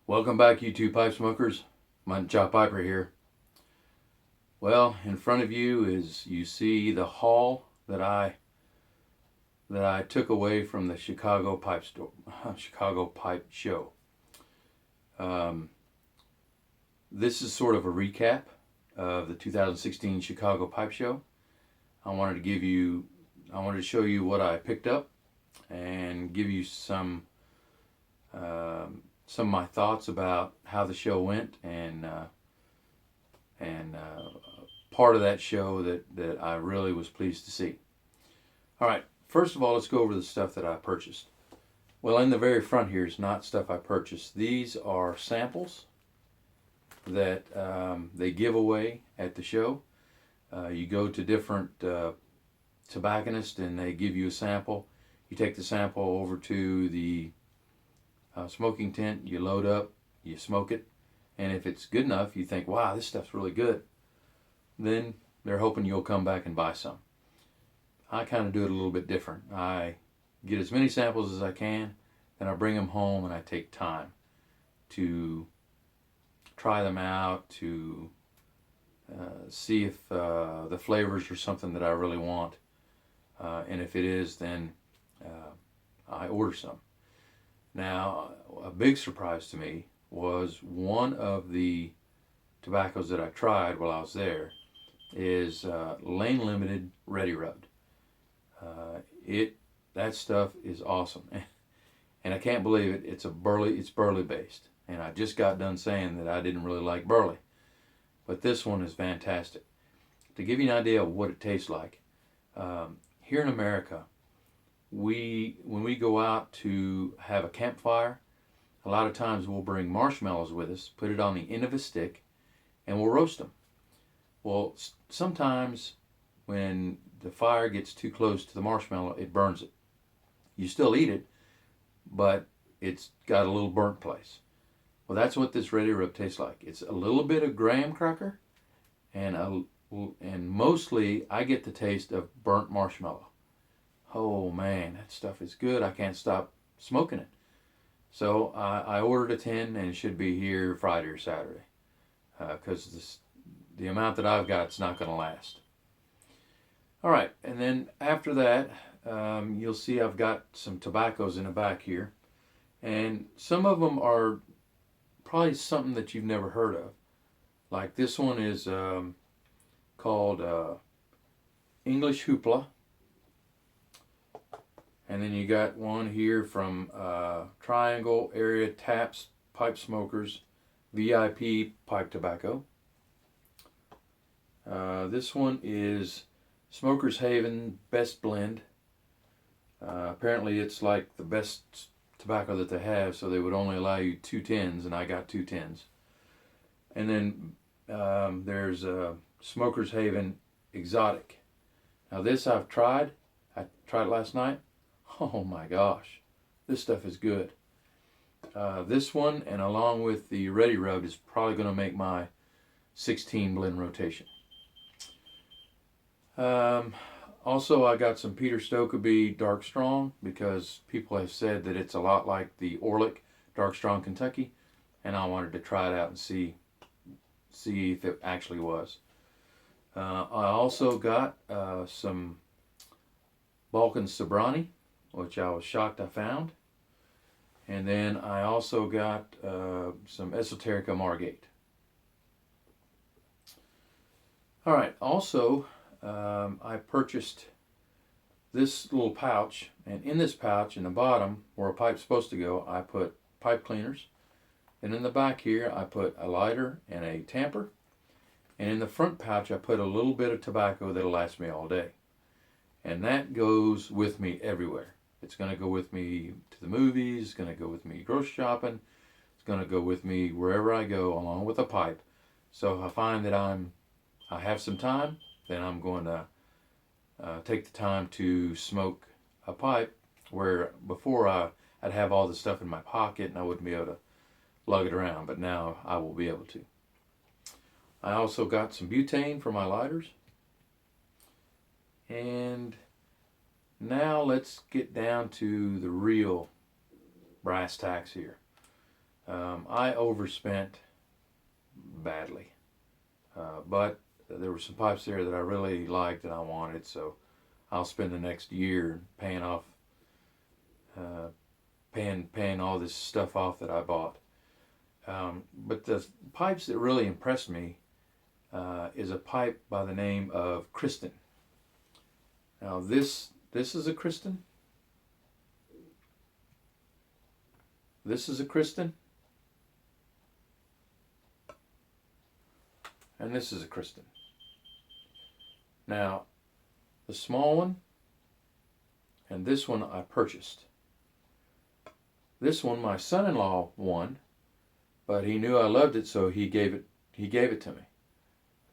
Welcome back, you two pipe smokers. Mutton Chop Piper here. Well, in front of you you see the haul that I took away from the Chicago Pipe Show. Um, this is sort of a recap of the 2016 Chicago Pipe Show. I wanted to give you, I wanted to show you what I picked up and give you some of my thoughts about how the show went and part of that show that I really was pleased to see. All right, first of all, let's go over the stuff that I purchased. Well, in the very front here is not stuff I purchased. These are samples that they give away at the show. You go to different tobacconists and they give you a sample. You take the sample over to the smoking tent, you load up, you smoke it, and if it's good enough, you think, wow, this stuff's really good, then they're hoping you'll come back and buy some. I kind of do it a little bit different. I get as many samples as I can, then I bring them home and I take time to try them out, to see if the flavors are something that I really want. And if it is, then I order some. Now, a big surprise to me was one of the tobaccos that I tried while I was there is Lane Limited Ready Rubbed. That stuff is awesome, and I can't believe it. It's burley based, and I just got done saying that I didn't really like burley, but this one is fantastic. To give you an idea of what it tastes like, here in America, when we go out to have a campfire, a lot of times we'll bring marshmallows with us, put it on the end of a stick, and we'll roast them. Well, sometimes when the fire gets too close to the marshmallow, it burns it. You still eat it, but it's got a little burnt place. Well, that's what this Ready Rub tastes like. It's a little bit of graham cracker, and mostly I get the taste of burnt marshmallow. Oh man, that stuff is good. I can't stop smoking it. So I ordered a tin and it should be here Friday or Saturday because the amount that I've got is not going to last. All right, and then after that, you'll see I've got some tobaccos in the back here, and some of them are probably something that you've never heard of. Like this one is called English Hoopla. And then you got one here from Triangle Area Taps Pipe Smokers VIP Pipe Tobacco. This one is Smokers Haven Best Blend. Apparently it's like the best tobacco that they have, so they would only allow you 2 tins, and I got 2 tins. And then there's Smokers Haven Exotic. Now this I've tried. I tried it last night. Oh my gosh, this stuff is good. This one, and along with the Ready Rub, is probably going to make my 16 blend rotation. Also, I got some Peter Stokkebye Dark Strong because people have said that it's a lot like the Orlick Dark Strong Kentucky, and I wanted to try it out and see if it actually was. I also got some Balkan Sobrani, which I was shocked I found. And then I also got some Esoterica Margate. All right, also I purchased this little pouch, and in this pouch, in the bottom, where a pipe's supposed to go, I put pipe cleaners. And in the back here, I put a lighter and a tamper. And in the front pouch, I put a little bit of tobacco that'll last me all day. And that goes with me everywhere. It's going to go with me to the movies. It's going to go with me grocery shopping. It's going to go with me wherever I go, along with a pipe. So if I find that I have some time, then I'm going to take the time to smoke a pipe. Where before I'd have all the stuff in my pocket and I wouldn't be able to lug it around, but now I will be able to. I also got some butane for my lighters. And now let's get down to the real brass tacks here. I overspent badly, but there were some pipes there that I really liked and I wanted, so I'll spend the next year paying off, paying all this stuff off that I bought. But the pipes that really impressed me is a pipe by the name of Kristen. Now this is a Kristen. This is a Kristen. And this is a Kristen. Now, the small one and this one I purchased. This one my son-in-law won, but he knew I loved it, so he gave it to me.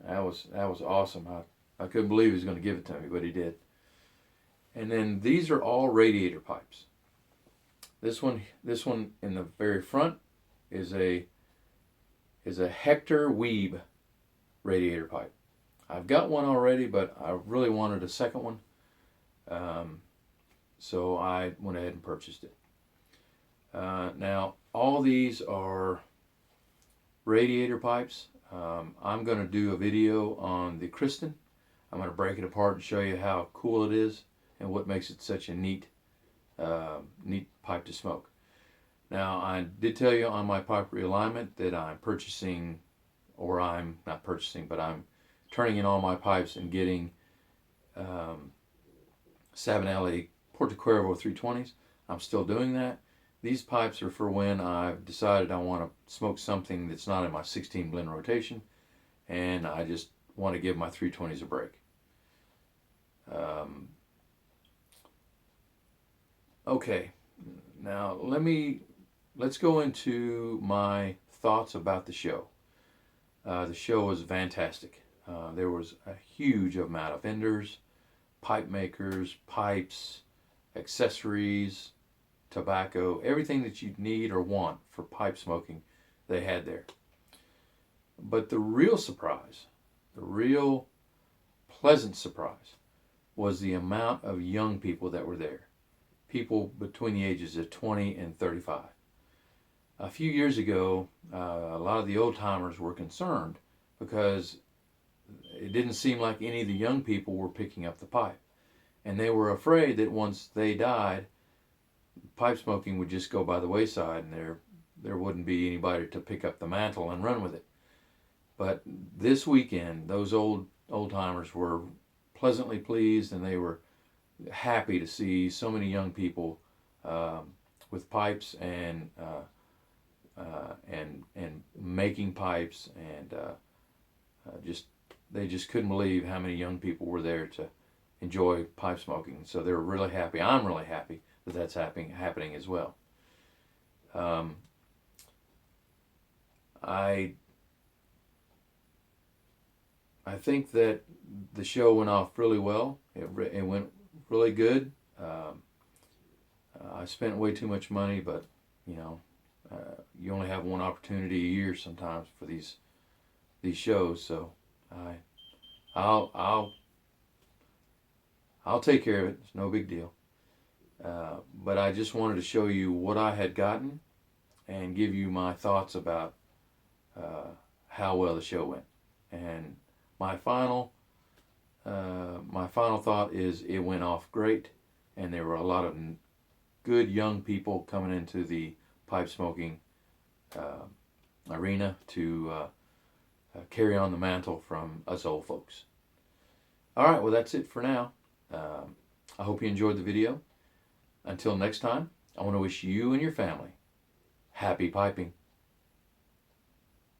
That was awesome. I couldn't believe he was going to give it to me, but he did. And then these are all radiator pipes. This one in the very front is a Hector Weeb radiator pipe. I've got one already, but I really wanted a second one, so I went ahead and purchased it. Now all these are radiator pipes. I'm going to do a video on the Kristen. I'm going to break it apart and show you how cool it is and what makes it such a neat pipe to smoke. Now, I did tell you on my pipe realignment that I'm purchasing, or I'm not purchasing, but I'm turning in all my pipes and getting Savinelli Porto Cuervo 320s. I'm still doing that. These pipes are for when I've decided I want to smoke something that's not in my 16 blend rotation, and I just want to give my 320s a break. Okay, now let's go into my thoughts about the show. The show was fantastic. There was a huge amount of vendors, pipe makers, pipes, accessories, tobacco, everything that you need or want for pipe smoking, they had there. But the real surprise, the real pleasant surprise, was the amount of young people that were there. People between the ages of 20 and 35. A few years ago, a lot of the old timers were concerned because it didn't seem like any of the young people were picking up the pipe. And they were afraid that once they died, pipe smoking would just go by the wayside and there wouldn't be anybody to pick up the mantle and run with it. But this weekend, those old timers were pleasantly pleased, and they were happy to see so many young people with pipes and making pipes, and they just couldn't believe how many young people were there to enjoy pipe smoking. So they were really happy. I'm really happy that that's happening as well. I think that the show went off really well. It went really good. I spent way too much money, but you know, you only have one opportunity a year sometimes for these shows. So I'll take care of it. It's no big deal. But I just wanted to show you what I had gotten and give you my thoughts about how well the show went. And my final thought is it went off great, and there were a lot of good young people coming into the pipe smoking arena to carry on the mantle from us old folks. All right, well, that's it for now. I hope you enjoyed the video. Until next time, I want to wish you and your family happy piping.